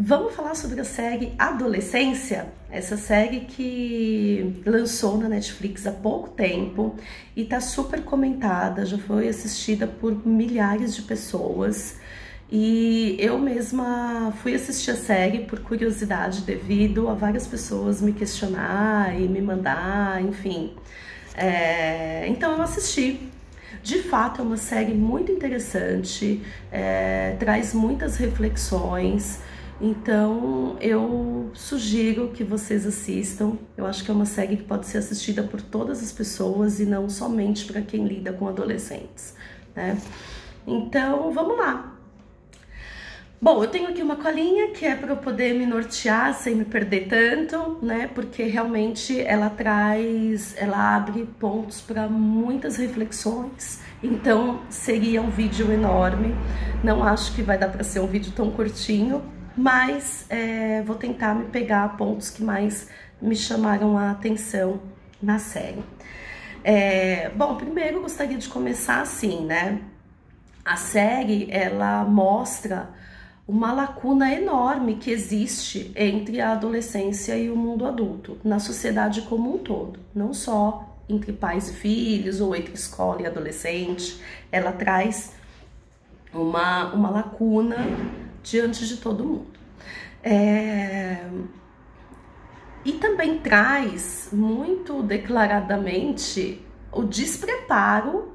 Vamos falar sobre a série Adolescência, essa série que lançou na Netflix há pouco tempo e tá super comentada, já foi assistida por milhares de pessoas. E eu mesma fui assistir a série por curiosidade devido a várias pessoas me questionar e me mandar, enfim. Então eu assisti. De fato é uma série muito interessante, traz muitas reflexões. Então eu sugiro que vocês assistam. Eu acho que é uma série que pode ser assistida por todas as pessoas e não somente para quem lida com adolescentes, né? Então vamos lá. Bom, eu tenho aqui uma colinha que é para eu poder me nortear sem me perder tanto, né? Porque realmente ela abre pontos para muitas reflexões. Então seria um vídeo enorme. Não acho que vai dar para ser um vídeo tão curtinho, mas vou tentar me pegar a pontos que mais me chamaram a atenção na série. Bom, primeiro eu gostaria de começar assim, né? A série, ela mostra uma lacuna enorme que existe entre a adolescência e o mundo adulto, na sociedade como um todo, não só entre pais e filhos ou entre escola e adolescente. Ela traz uma lacuna diante de todo mundo. E também traz muito declaradamente o despreparo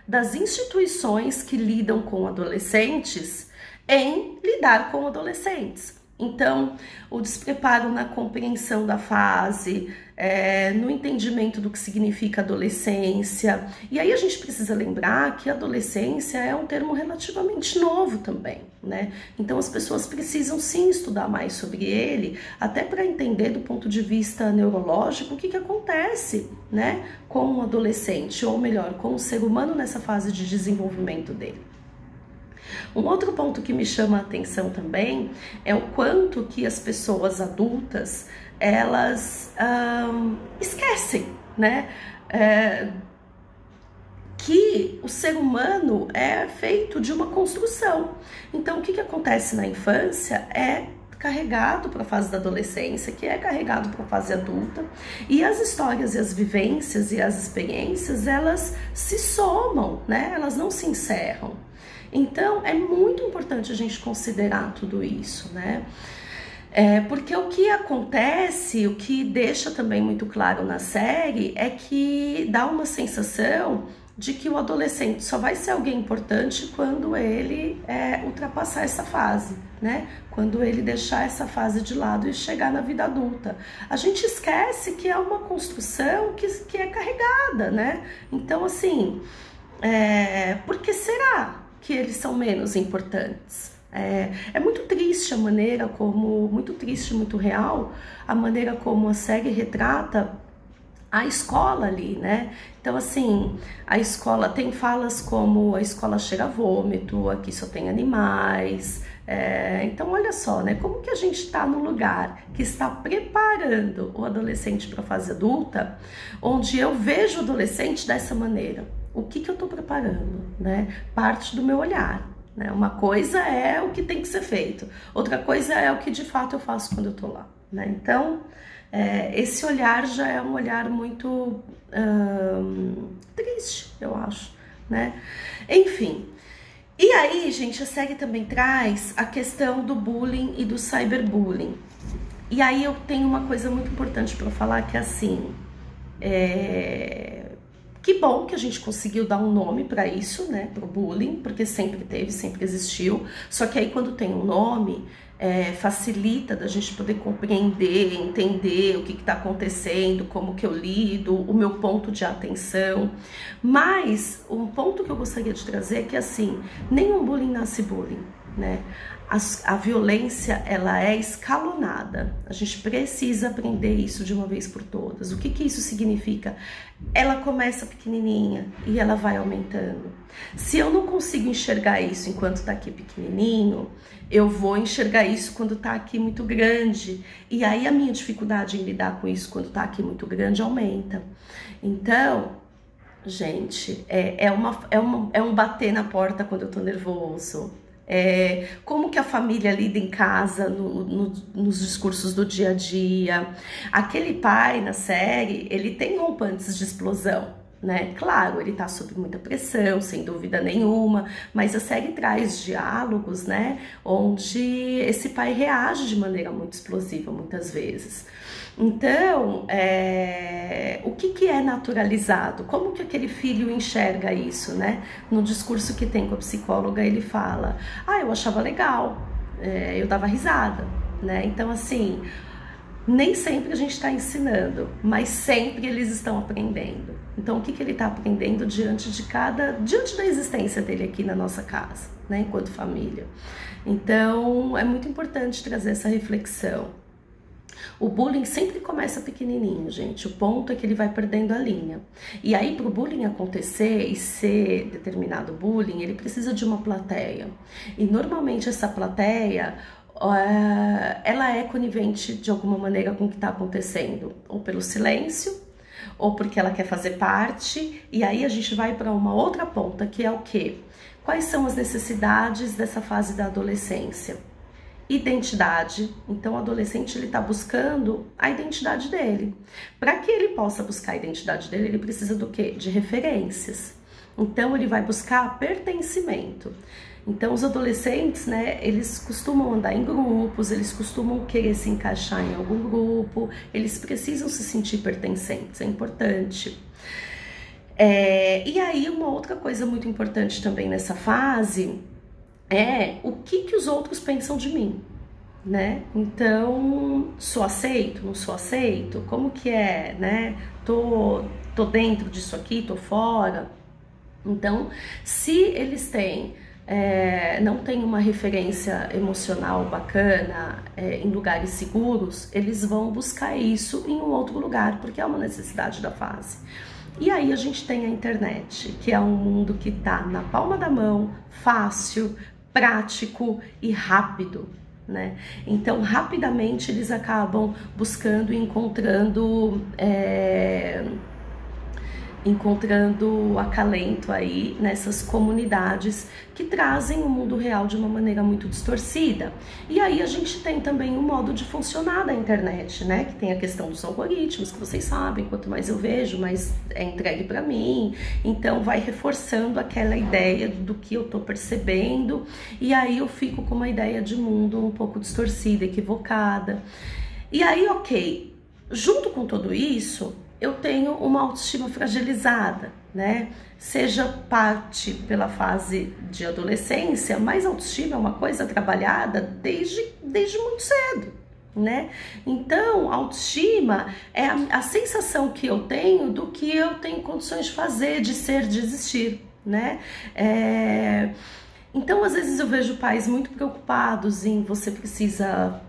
das instituições que lidam com adolescentes em lidar com adolescentes. Então, o despreparo na compreensão da fase, no entendimento do que significa adolescência. E aí a gente precisa lembrar que adolescência é um termo relativamente novo também, né? Então as pessoas precisam sim estudar mais sobre ele, até para entender do ponto de vista neurológico o que acontece, né, com um adolescente, ou melhor, com o ser humano nessa fase de desenvolvimento dele. Um outro ponto que me chama a atenção também é o quanto que as pessoas adultas, elas esquecem, né, que o ser humano é feito de uma construção. Então o que acontece na infância é carregado para a fase da adolescência, que é carregado para a fase adulta, e as histórias e as vivências e as experiências, elas se somam, né? Elas não se encerram. Então é muito importante a gente considerar tudo isso, né? Porque o que acontece, o que deixa também muito claro na série, é que dá uma sensação de que o adolescente só vai ser alguém importante quando ele ultrapassar essa fase, né? Quando ele deixar essa fase de lado e chegar na vida adulta. A gente esquece que é uma construção que é carregada, né? Então, assim, por que será que eles são menos importantes? É muito triste a maneira como, muito real, a maneira como a série retrata a escola ali, né? Então, assim, a escola tem falas como a escola cheira a vômito, aqui só tem animais. Então, olha só, né? Como que a gente está no lugar que está preparando o adolescente para a fase adulta, onde eu vejo o adolescente dessa maneira. O que eu estou preparando, né? Parte do meu olhar, né? Uma coisa é o que tem que ser feito, outra coisa é o que de fato eu faço quando eu tô lá, né? Então, esse olhar já é um olhar muito triste, eu acho, né? Enfim, e aí, gente, a série também traz a questão do bullying e do cyberbullying. E aí eu tenho uma coisa muito importante para falar, que é assim, que bom que a gente conseguiu dar um nome para isso, né, pro bullying, porque sempre teve, sempre existiu. Só que aí quando tem um nome, facilita da gente poder compreender, entender o que está acontecendo, como que eu lido, o meu ponto de atenção. Mas um ponto que eu gostaria de trazer é que, assim, nenhum bullying nasce bullying, né? A violência, ela é escalonada. A gente precisa aprender isso de uma vez por todas. O que isso significa? Ela começa pequenininha e ela vai aumentando. Se eu não consigo enxergar isso enquanto tá aqui pequenininho, eu vou enxergar isso quando tá aqui muito grande. E aí a minha dificuldade em lidar com isso quando tá aqui muito grande aumenta. Então, gente, é um bater na porta quando eu tô nervoso. como que a família lida em casa, nos discursos do dia a dia. Aquele pai na série, ele tem rompantes de explosão, né? Claro, ele tá sob muita pressão, sem dúvida nenhuma, mas a série traz diálogos, né? Onde esse pai reage de maneira muito explosiva, muitas vezes. Então, o que é naturalizado? Como que aquele filho enxerga isso, né? No discurso que tem com a psicóloga, ele fala, eu achava legal, eu dava risada, né? Então, assim, nem sempre a gente está ensinando, mas sempre eles estão aprendendo. Então, o que ele está aprendendo diante da existência dele aqui na nossa casa, né? Enquanto família. Então, é muito importante trazer essa reflexão. O bullying sempre começa pequenininho, gente. O ponto é que ele vai perdendo a linha. E aí, para o bullying acontecer e ser determinado bullying, ele precisa de uma plateia. E normalmente essa plateia, ela é conivente de alguma maneira com o que está acontecendo. Ou pelo silêncio, ou porque ela quer fazer parte. E aí a gente vai para uma outra ponta, que é o quê? Quais são as necessidades dessa fase da adolescência? Identidade. Então, o adolescente ele está buscando a identidade dele. Para que ele possa buscar a identidade dele, ele precisa do quê? De referências. Então, ele vai buscar pertencimento. Então, os adolescentes, né, eles costumam andar em grupos, eles costumam querer se encaixar em algum grupo, eles precisam se sentir pertencentes, é importante. E aí, uma outra coisa muito importante também nessa fase o que os outros pensam de mim, né? Então, sou aceito, não sou aceito? Como que é, né? Tô dentro disso aqui, tô fora? Então, se eles não têm uma referência emocional bacana em lugares seguros, eles vão buscar isso em um outro lugar, porque é uma necessidade da fase. E aí a gente tem a internet, que é um mundo que tá na palma da mão, fácil, prático e rápido, né? Então, rapidamente eles acabam buscando e encontrando acalento aí nessas comunidades que trazem o mundo real de uma maneira muito distorcida. E aí a gente tem também o modo de funcionar da internet, né? Que tem a questão dos algoritmos, que vocês sabem, quanto mais eu vejo, mais é entregue para mim. Então vai reforçando aquela ideia do que eu tô percebendo, e aí eu fico com uma ideia de mundo um pouco distorcida, equivocada. E aí, ok, junto com tudo isso, eu tenho uma autoestima fragilizada, né? Seja parte pela fase de adolescência, mas autoestima é uma coisa trabalhada desde muito cedo, né? Então, autoestima é a sensação que eu tenho do que eu tenho condições de fazer, de ser, de existir, né? Então, às vezes eu vejo pais muito preocupados em você precisa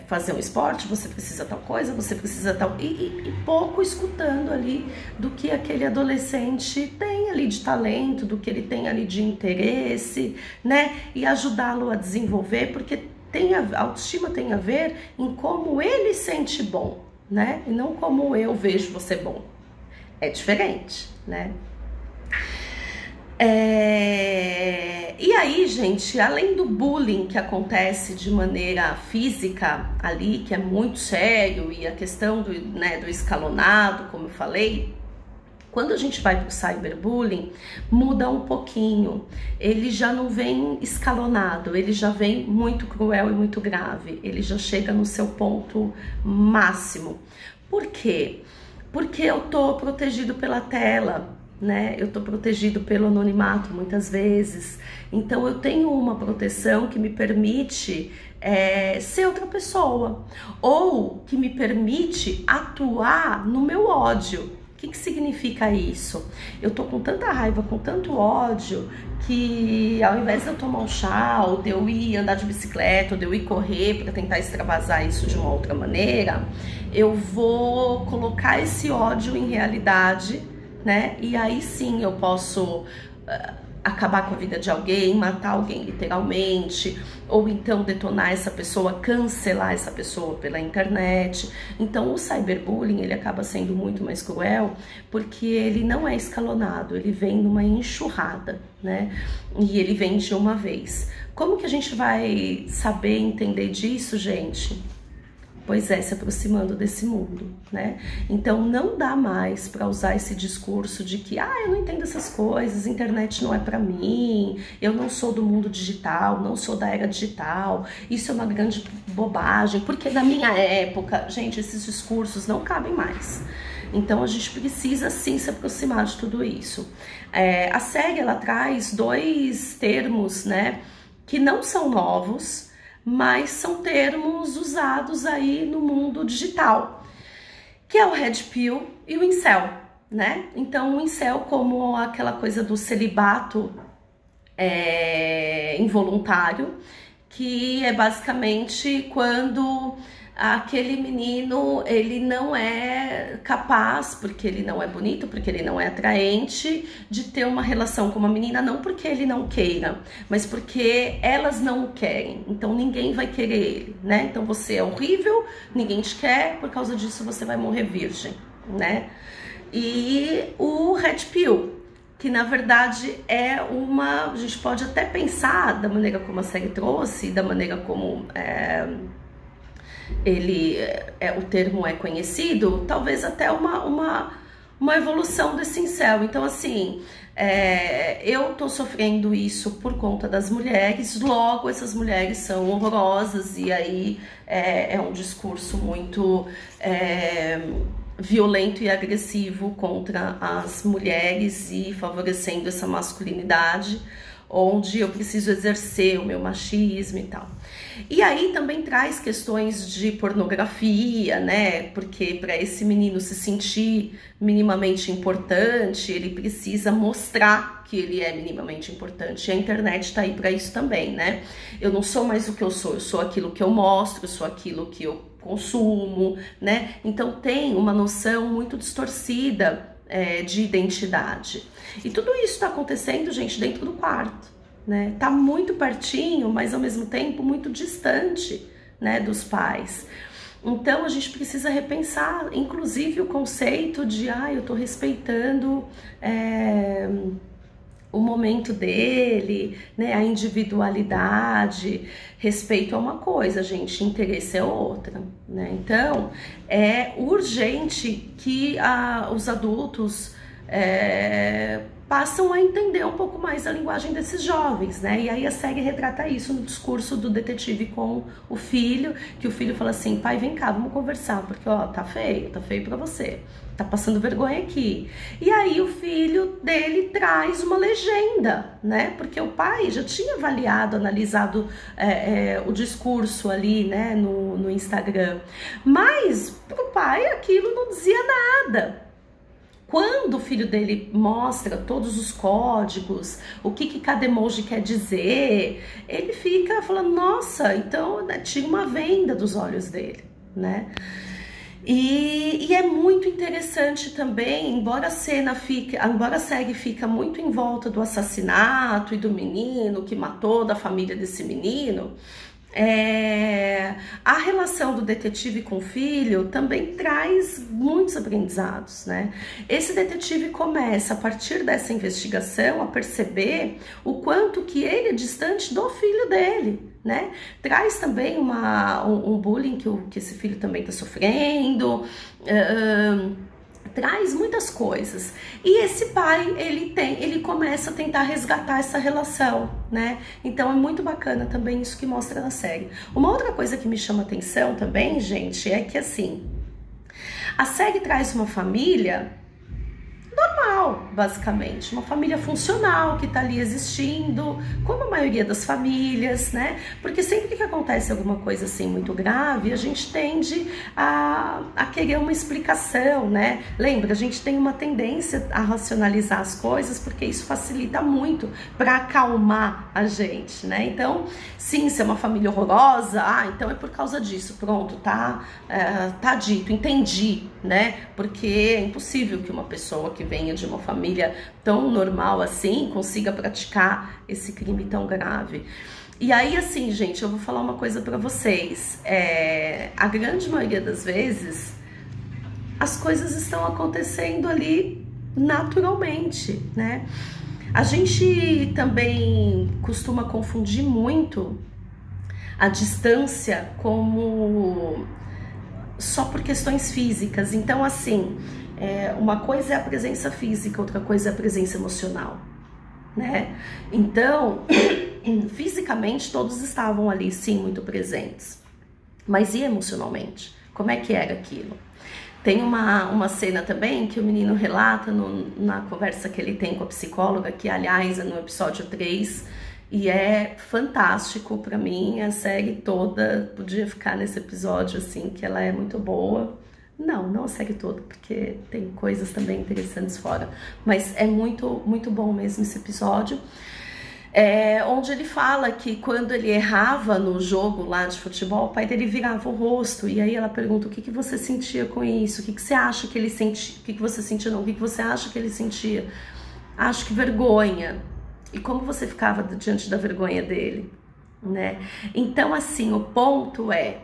fazer um esporte, você precisa tal coisa, você precisa tal... E pouco escutando ali do que aquele adolescente tem ali de talento, do que ele tem ali de interesse, né? E ajudá-lo a desenvolver, porque a autoestima tem a ver em como ele sente bom, né? E não como eu vejo você bom. É diferente, né? E aí, gente, além do bullying que acontece de maneira física ali, que é muito sério, e a questão do escalonado, como eu falei, quando a gente vai para o cyberbullying, muda um pouquinho. Ele já não vem escalonado, ele já vem muito cruel e muito grave. Ele já chega no seu ponto máximo. Por quê? Porque eu tô protegido pela tela, né? Eu tô protegido pelo anonimato muitas vezes. Então eu tenho uma proteção que me permite ser outra pessoa, ou que me permite atuar no meu ódio. O que significa isso? Eu tô com tanta raiva, com tanto ódio, que ao invés de eu tomar um chá, ou de eu ir andar de bicicleta, ou de eu ir correr para tentar extravasar isso de uma outra maneira, eu vou colocar esse ódio em realidade, né? E aí sim eu posso acabar com a vida de alguém, matar alguém literalmente, ou então detonar essa pessoa, cancelar essa pessoa pela internet. Então o cyberbullying, ele acaba sendo muito mais cruel, porque ele não é escalonado, ele vem numa enxurrada, né? E ele vem de uma vez. Como que a gente vai saber entender disso, gente? Pois é, se aproximando desse mundo, né? Então não dá mais para usar esse discurso de que eu não entendo essas coisas, internet não é para mim, eu não sou do mundo digital, não sou da era digital, isso é uma grande bobagem, porque na minha época, gente, esses discursos não cabem mais. Então a gente precisa sim se aproximar de tudo isso. A série, ela traz dois termos, né, que não são novos, mas são termos usados aí no mundo digital, que é o Red Pill e o Incel, né? Então o Incel, como aquela coisa do celibato involuntário, que é basicamente quando aquele menino, ele não é capaz, porque ele não é bonito, porque ele não é atraente, de ter uma relação com uma menina, não porque ele não queira, mas porque elas não o querem. Então ninguém vai querer ele, né? Então você é horrível, ninguém te quer, por causa disso você vai morrer virgem, né? E o Red Pill, que na verdade é a gente pode até pensar da maneira como a série trouxe, da maneira como o termo é conhecido, talvez até uma evolução desse incel. Então assim, eu tô sofrendo isso por conta das mulheres, logo essas mulheres são horrorosas, e aí é um discurso muito violento e agressivo contra as mulheres e favorecendo essa masculinidade, onde eu preciso exercer o meu machismo e tal. E aí também traz questões de pornografia, né? Porque para esse menino se sentir minimamente importante, ele precisa mostrar que ele é minimamente importante. E a internet tá aí para isso também, né? Eu não sou mais o que eu sou aquilo que eu mostro, eu sou aquilo que eu consumo, né? Então tem uma noção muito distorcida de identidade. E tudo isso está acontecendo, gente, dentro do quarto, né? Tá muito pertinho, mas ao mesmo tempo muito distante, né, dos pais. Então a gente precisa repensar, inclusive, o conceito de eu tô respeitando o momento dele, né, a individualidade. Respeito é uma coisa, gente, interesse é outra, né? Então é urgente que os adultos passam a entender um pouco mais a linguagem desses jovens, né? E aí a série retrata isso no discurso do detetive com o filho, que o filho fala assim: pai, vem cá, vamos conversar, porque tá feio pra você, tá passando vergonha aqui. E aí o filho dele traz uma legenda, né? Porque o pai já tinha avaliado, analisado o discurso ali, né, no Instagram, mas pro pai aquilo não dizia nada. Quando o filho dele mostra todos os códigos, o que cada emoji quer dizer, ele fica falando: nossa, então, né, tira uma venda dos olhos dele, né? E é muito interessante também, embora a série fica muito em volta do assassinato e do menino que matou, da família desse menino, a relação do detetive com o filho também traz muitos aprendizados, né? Esse detetive começa, a partir dessa investigação, a perceber o quanto que ele é distante do filho dele, né? Traz também um bullying que esse filho também está sofrendo, traz muitas coisas. E esse pai, ele começa a tentar resgatar essa relação, né? Então é muito bacana também isso que mostra na série. Uma outra coisa que me chama atenção também, gente, é que assim, a série traz uma família normal, basicamente, uma família funcional que tá ali existindo, como a maioria das famílias, né? Porque sempre que acontece alguma coisa assim muito grave, a gente tende a querer uma explicação, né? Lembra, a gente tem uma tendência a racionalizar as coisas, porque isso facilita muito para acalmar a gente, né? Então, sim, se é uma família horrorosa, então é por causa disso, pronto, tá dito, entendi, né? Porque é impossível que uma pessoa que venha de uma família família tão normal assim consiga praticar esse crime tão grave. E aí, assim, gente, eu vou falar uma coisa pra vocês. A grande maioria das vezes, as coisas estão acontecendo ali naturalmente, né? A gente também costuma confundir muito a distância como só por questões físicas. Então, assim, uma coisa é a presença física, outra coisa é a presença emocional, né? Então, fisicamente todos estavam ali, sim, muito presentes. Mas e emocionalmente? Como é que era aquilo? Tem uma cena também que o menino relata na conversa que ele tem com a psicóloga, que aliás é no episódio 3, e é fantástico pra mim. A série toda podia ficar nesse episódio, assim, que ela é muito boa. Não a série toda, porque tem coisas também interessantes fora, mas é muito, muito bom mesmo esse episódio. Onde ele fala que quando ele errava no jogo lá de futebol, o pai dele virava o rosto, e aí ela pergunta: o que você sentia com isso? O que você acha que ele sentia? O que você sentia não? O que você acha que ele sentia? Acho que vergonha. E como você ficava diante da vergonha dele, né? Então, assim, o ponto é: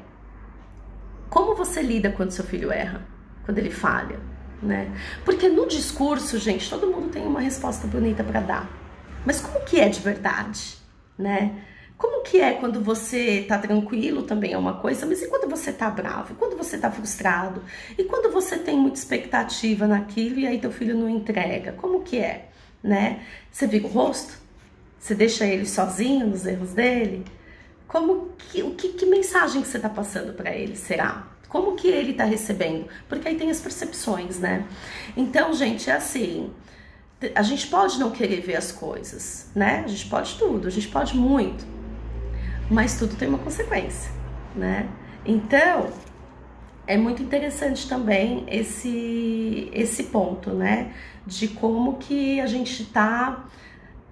como você lida quando seu filho erra, quando ele falha, né? Porque no discurso, gente, todo mundo tem uma resposta bonita para dar. Mas como que é de verdade, né? Como que é quando você tá tranquilo também é uma coisa, mas e quando você tá bravo? E quando você tá frustrado? E quando você tem muita expectativa naquilo e aí teu filho não entrega? Como que é, né? Você vira o rosto? Você deixa ele sozinho nos erros dele? Que mensagem que você tá passando para ele, será? Como que ele tá recebendo? Porque aí tem as percepções, né? Então, gente, é assim... A gente pode não querer ver as coisas, né? A gente pode tudo, a gente pode muito, mas tudo tem uma consequência, né? Então, é muito interessante também esse ponto, né? De como que a gente tá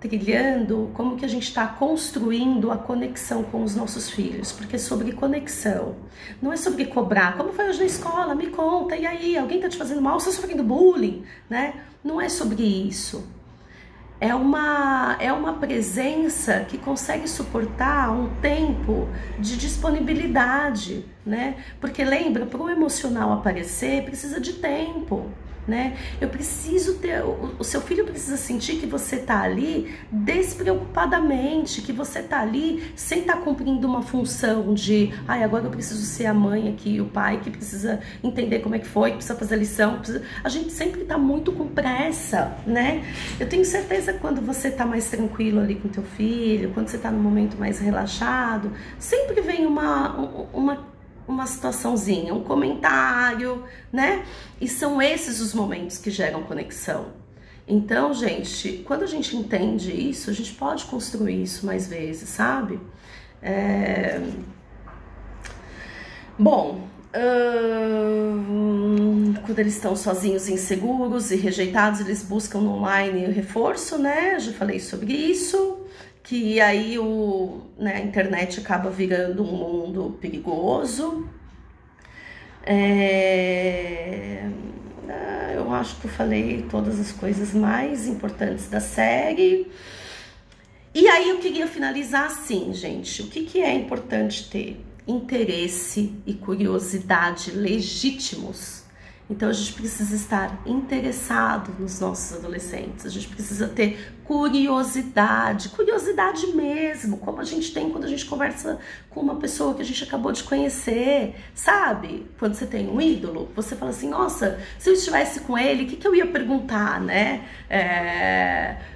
trilhando, como que a gente está construindo a conexão com os nossos filhos, porque é sobre conexão, não é sobre cobrar. Como foi hoje na escola? Me conta, e aí? Alguém tá te fazendo mal? Você tá sofrendo bullying, né? Não é sobre isso. É uma presença que consegue suportar um tempo de disponibilidade, né? Porque lembra, para o emocional aparecer, precisa de tempo, né? Eu preciso ter, o seu filho precisa sentir que você tá ali despreocupadamente, que você tá ali sem estar cumprindo uma função de, agora eu preciso ser a mãe aqui, o pai que precisa entender como é que foi, que precisa fazer a lição, a gente sempre tá muito com pressa, né? Eu tenho certeza que quando você tá mais tranquilo ali com teu filho, quando você tá num momento mais relaxado, sempre vem uma situaçãozinha, um comentário, né? E são esses os momentos que geram conexão. Então, gente, quando a gente entende isso, a gente pode construir isso mais vezes, sabe? Bom, quando eles estão sozinhos, inseguros e rejeitados, eles buscam no online reforço, né? Já falei sobre isso. Que aí a internet acaba virando um mundo perigoso. Eu acho que eu falei todas as coisas mais importantes da série. E aí eu queria finalizar assim, gente. O que é importante ter? Interesse e curiosidade legítimos. Então a gente precisa estar interessado nos nossos adolescentes, a gente precisa ter curiosidade mesmo, como a gente tem quando a gente conversa com uma pessoa que a gente acabou de conhecer, sabe? Quando você tem um ídolo, você fala assim, nossa, se eu estivesse com ele, o que eu ia perguntar, né?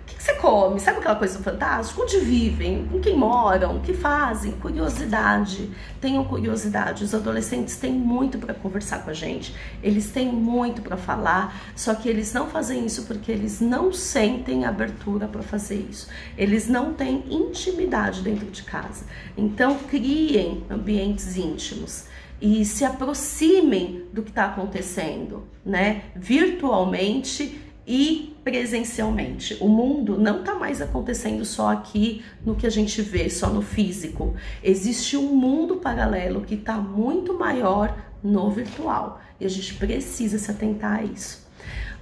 O que você come? Sabe aquela coisa fantástica? Onde vivem? Com quem moram? O que fazem? Curiosidade. Tenham curiosidade. Os adolescentes têm muito para conversar com a gente. Eles têm muito para falar, só que eles não fazem isso porque eles não sentem abertura para fazer isso. Eles não têm intimidade dentro de casa. Então, criem ambientes íntimos e se aproximem do que está acontecendo, né? Virtualmente e presencialmente. O mundo não tá mais acontecendo só aqui no que a gente vê, só no físico. Existe um mundo paralelo que tá muito maior no virtual e a gente precisa se atentar a isso.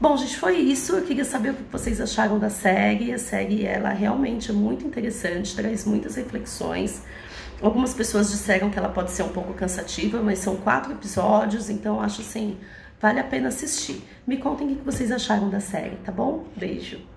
Bom, gente, foi isso. Eu queria saber o que vocês acharam da série. A série, ela realmente é muito interessante, traz muitas reflexões. Algumas pessoas disseram que ela pode ser um pouco cansativa, mas são 4 episódios, então acho assim, vale a pena assistir. Me contem o que vocês acharam da série, tá bom? Beijo!